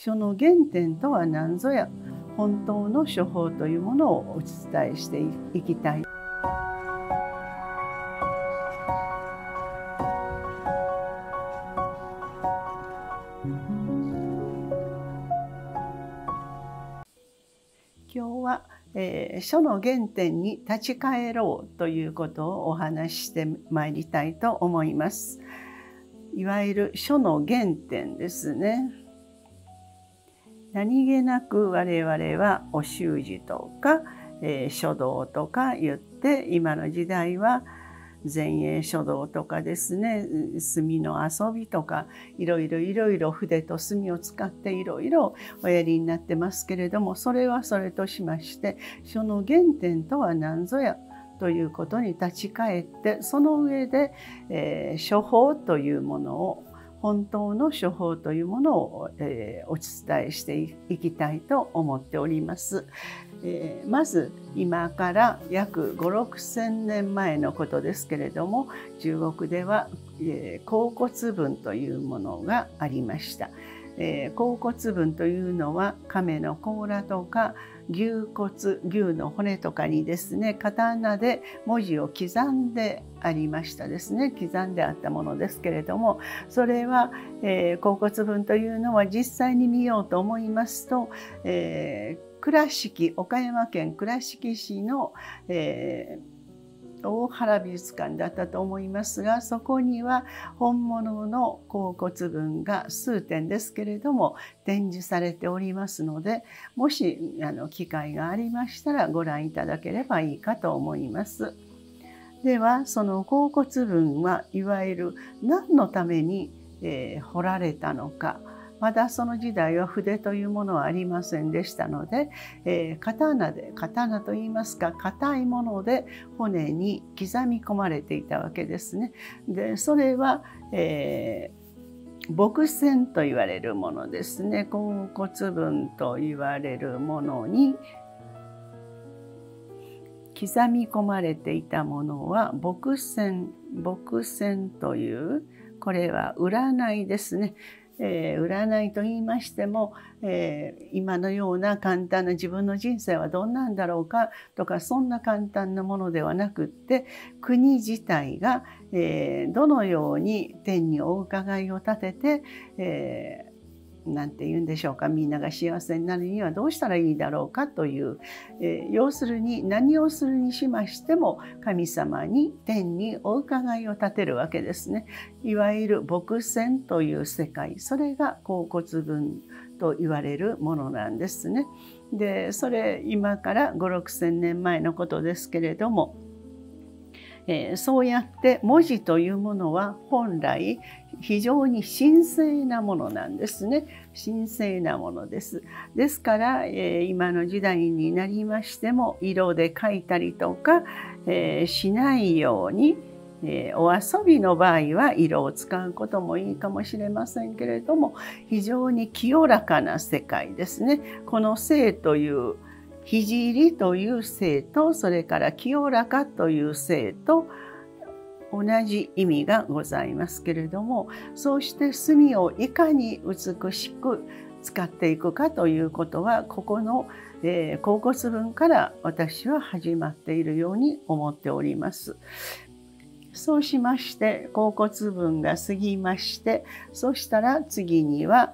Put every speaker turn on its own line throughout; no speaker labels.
書の原点とは何ぞや、本当の処方というものをお伝えしていきたい。今日は、書の原点に立ち返ろうということをお話ししてまいりたいと思います。いわゆる書の原点ですね。何気なく我々はお習字とか、書道とか言って、今の時代は前衛書道とかですね、墨の遊びとかいろいろ筆と墨を使っていろいろおやりになってますけれども、それはそれとしまして、書の原点とは何ぞやということに立ち返って、その上で、処方というものを、本当の処方というものを、お伝えしていきたいと思っております。まず今から約5、6千年前のことですけれども、中国では、甲骨文というものがありました。甲骨文というのは亀の甲羅とか牛の骨とかにですね、刀で文字を刻んでありましたですね。刻んであったものですけれども、それは、甲骨文というのは実際に見ようと思いますと、倉敷、岡山県倉敷市の、大原美術館だったと思いますが、そこには本物の甲骨文が数点ですけれども展示されておりますので、もし機会がありましたらご覧いただければいいかと思います。では、その甲骨文はいわゆる何のために、彫られたのか。まだその時代は筆というものはありませんでしたので、刀といいますか、硬いもので骨に刻み込まれていたわけですね。で、それは、墨線と言われるものですね。甲骨文と言われるものに刻み込まれていたものは墨線という、これは占いですね。占いと言いましても、今のような簡単な自分の人生はどんなんだろうかとか、そんな簡単なものではなくって、国自体が、どのように天にお伺いを立てて、なんて言うんでしょうか、みんなが幸せになるにはどうしたらいいだろうかという、要するに何をするにしましても神様に天にお伺いを立てるわけですね。いわゆる墨線という世界、それが甲骨文と言われるものなんですね。で、それ今から5、6千年前のことですけれども、そうやって文字というものは本来非常に神聖なものなんですね。神聖なものです。ですから、今の時代になりましても色で描いたりとか、しないように、お遊びの場合は色を使うこともいいかもしれませんけれども、非常に清らかな世界ですね。この聖という聖という聖と、それから清らかという聖と同じ意味がございますけれども、そうして墨をいかに美しく使っていくかということは、ここの、甲骨文から私は始まっているように思っております。そうしまして甲骨文が過ぎまして、そしたら次には、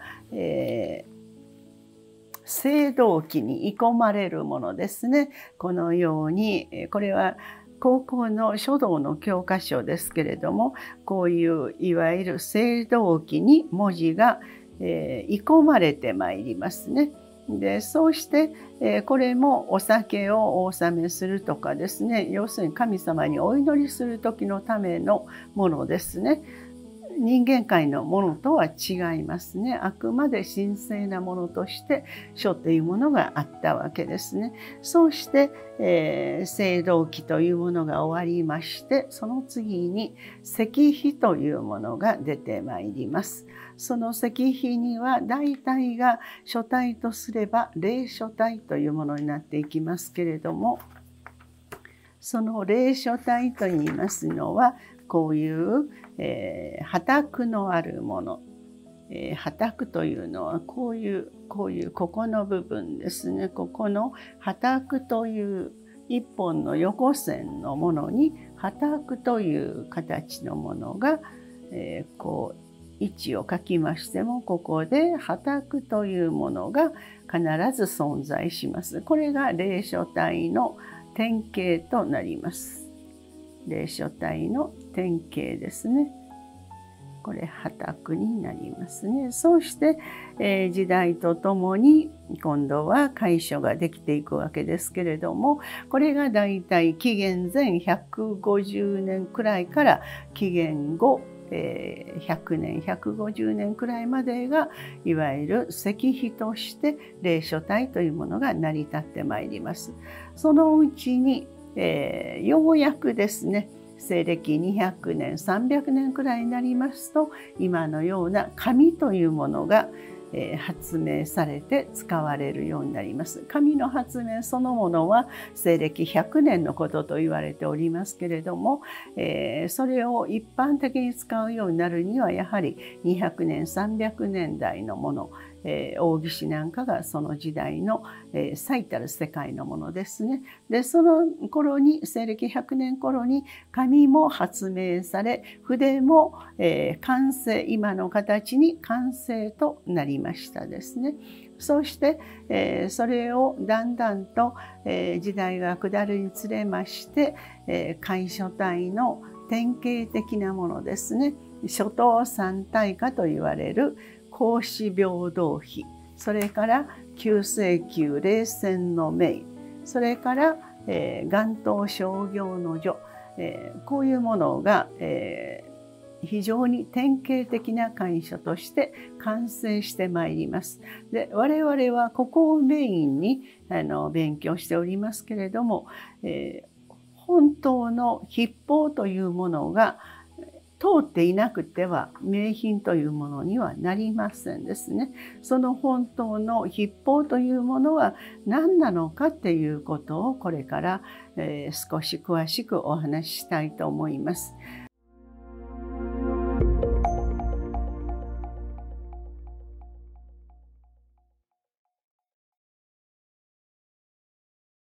青銅器に鋳込まれるものですね。このように、これは高校の書道の教科書ですけれども、こういういわゆる青銅器に文字が、鋳込まれてまいりますね。で、そうして、これもお酒をお納めするとかですね、要するに神様にお祈りする時のためのものですね。人間界のものとは違いますね。あくまで神聖なものとして書というものがあったわけですね。そうして、青銅器というものが終わりまして、その次に石碑というものが出てまいります。その石碑には大体が書体とすれば隷書体というものになっていきますけれども、その隷書体といいますのはこういう、波磔のあるもの破託というのはここの部分ですね。ここの破託という一本の横線のものに破託という形のものが、こう位置を書きましても、ここで破託というものが必ず存在します。これが霊書体の典型となります。霊書体の典型ですね。これ破託になりますね。そうして、時代とともに今度は楷書ができていくわけですけれども、これがだいたい紀元前150年くらいから紀元後100年150年くらいまでがいわゆる石碑として霊書体というものが成り立ってまいります。そのうちに、ようやくですね、西暦200年300年くらいになりますと、今のような紙というものが発明されて使われるようになります。紙の発明そのものは西暦100年のことと言われておりますけれども、それを一般的に使うようになるにはやはり200年300年代のもの、王羲之なんかがその時代の最たる世界のものですね。でその頃に西暦100年頃に紙も発明され、筆も完成、今の形に完成となりましたですね。そうして、それをだんだんと、時代が下るにつれまして、楷書体の典型的なものですね。初等三大家と言われる孔子平等碑、それから九成宮霊泉の銘、それから、元東商業の序、こういうものが、非常に典型的な楷書として完成してまいります。で、我々はここをメインに勉強しておりますけれども、本当の筆法というものが通っていなくては名品というものにはなりませんですね。その本当の筆法というものは何なのかっていうことをこれから、少し詳しくお話ししたいと思います。